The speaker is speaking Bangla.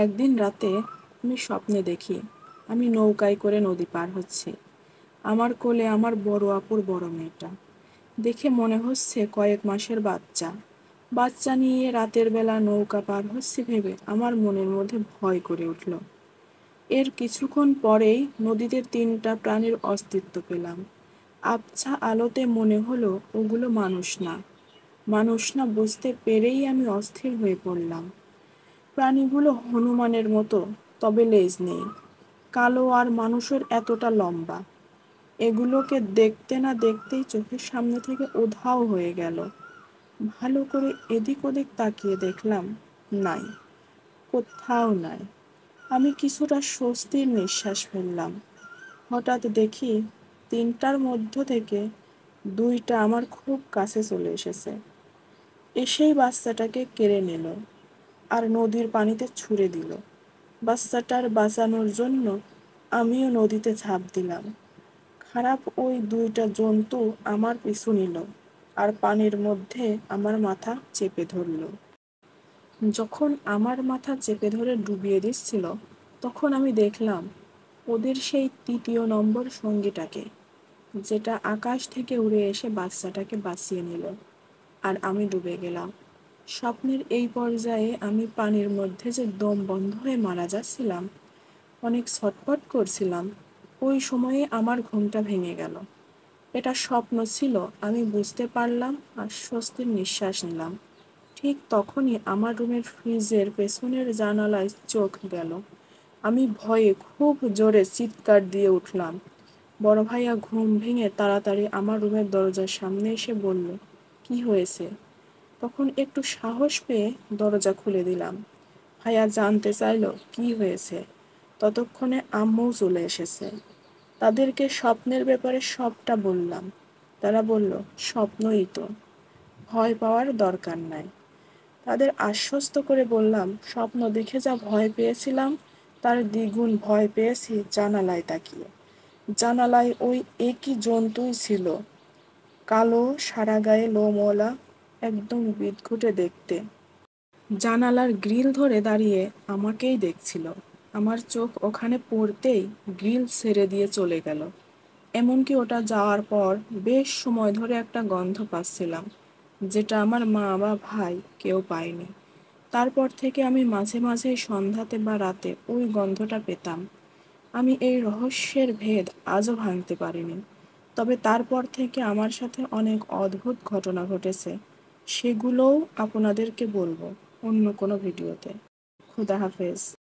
একদিন রাতে আমি স্বপ্নে দেখি আমি নৌকায় করে নদী পার হচ্ছি। আমার কোলে আমার বড় আপুর বড় মেয়েটা। দেখে মনে হচ্ছে কয়েক মাসের বাচ্চা। বাচ্চা নিয়ে রাতের বেলা নৌকা পার হচ্ছে ভেবে আমার মনের মধ্যে ভয় করে উঠল। এর কিছুক্ষণ পরেই নদীতে তিনটা প্রাণীর অস্তিত্ব পেলাম। আবছা আলোতে মনে হলো ওগুলো মানুষ না বুঝতে পেরেই আমি অস্থির হয়ে পড়লাম। প্রাণীগুলো হনুমানের মতো, তবে লেজ নেই, কালো আর মানুষের এতটা লম্বা। এগুলোকে দেখতে না দেখতেই চোখের সামনে থেকে উধাও হয়ে গেল। ভালো করে এদিক ওদিক তাকিয়ে দেখলাম, নাই, কোথাও নাই। আমি কিছুটা স্বস্তির নিঃশ্বাস ফেললাম। হঠাৎ দেখি তিনটার মধ্য থেকে দুইটা আমার খুব কাছে চলে এসেছে। এসেই বাচ্চাটাকে কেড়ে নিল আর নদীর পানিতে ছুঁড়ে দিল। বাচ্চাটার বাঁচানোর জন্য আমিও নদীতে ঝাঁপ দিলাম। খারাপ ওই দুইটা জন্তু আমার পিছু নিল আর পানির মধ্যে আমার মাথা চেপে ধরল। যখন আমার মাথা চেপে ধরে ডুবিয়ে দিচ্ছিল, তখন আমি দেখলাম ওদের সেই তৃতীয় নম্বর সঙ্গীটাকে, যেটা আকাশ থেকে উড়ে এসে বাচ্চাটাকে বাঁচিয়ে নিল। আর আমি ডুবে গেলাম। স্বপ্নের এই পর্যায়ে আমি পানির মধ্যে যে দম বন্ধ হয়ে মারা যাচ্ছিলাম, অনেক ছটফট করছিলাম, ওই সময়ে আমার ঘুমটা ভেঙে গেল। এটা স্বপ্ন ছিল আমি বুঝতে পারলাম আর স্বস্তির নিঃশ্বাস নিলাম। ঠিক তখনই আমার রুমের ফ্রিজের পেছনের জানালায় চোখ গেল। আমি ভয়ে খুব জোরে চিৎকার দিয়ে উঠলাম। বড় ভাইয়া ঘুম ভেঙে তাড়াতাড়ি আমার রুমের দরজার সামনে এসে বলল, কি হয়েছে? তখন একটু সাহস পেয়ে দরজা খুলে দিলাম। ভাইয়া জানতে চাইল কি হয়েছে। ততক্ষণে আম্মুও চলে এসেছে। তাদেরকে স্বপ্নের ব্যাপারে সবটা বললাম। তারা বলল, স্বপ্নই তো, ভয় পাওয়ার দরকার নাই। তাদের আশ্বস্ত করে বললাম, স্বপ্ন দেখে যা ভয় পেয়েছিলাম তার দ্বিগুণ ভয় পেয়েছি জানালায় তাকিয়ে। জানালায় ওই একই জন্তুই ছিল, কালো সারা গায়ে লোমওয়ালা, একদম বিদঘুটে দেখতে। জানালার গ্রিল ধরে দাঁড়িয়ে আমাকেই দেখছিল। আমার চোখ ওখানে পড়তেই গ্রিল ছেড়ে দিয়ে চলে গেল। এমনকি ওটা যাওয়ার পর বেশ সময় ধরে একটা গন্ধ পাচ্ছিলাম, যেটা আমার মা বা ভাই কেউ পায়নি। তারপর থেকে আমি মাঝে মাঝে সন্ধ্যাতে বা রাতে ওই গন্ধটা পেতাম। আমি এই রহস্যের ভেদ আজও ভাঙতে পারিনি। তবে তারপর থেকে আমার সাথে অনেক অদ্ভুত ঘটনা ঘটেছে। সেগুলোও আপনাদেরকে বলবো অন্য কোনো ভিডিওতে। খুদা হাফেজ।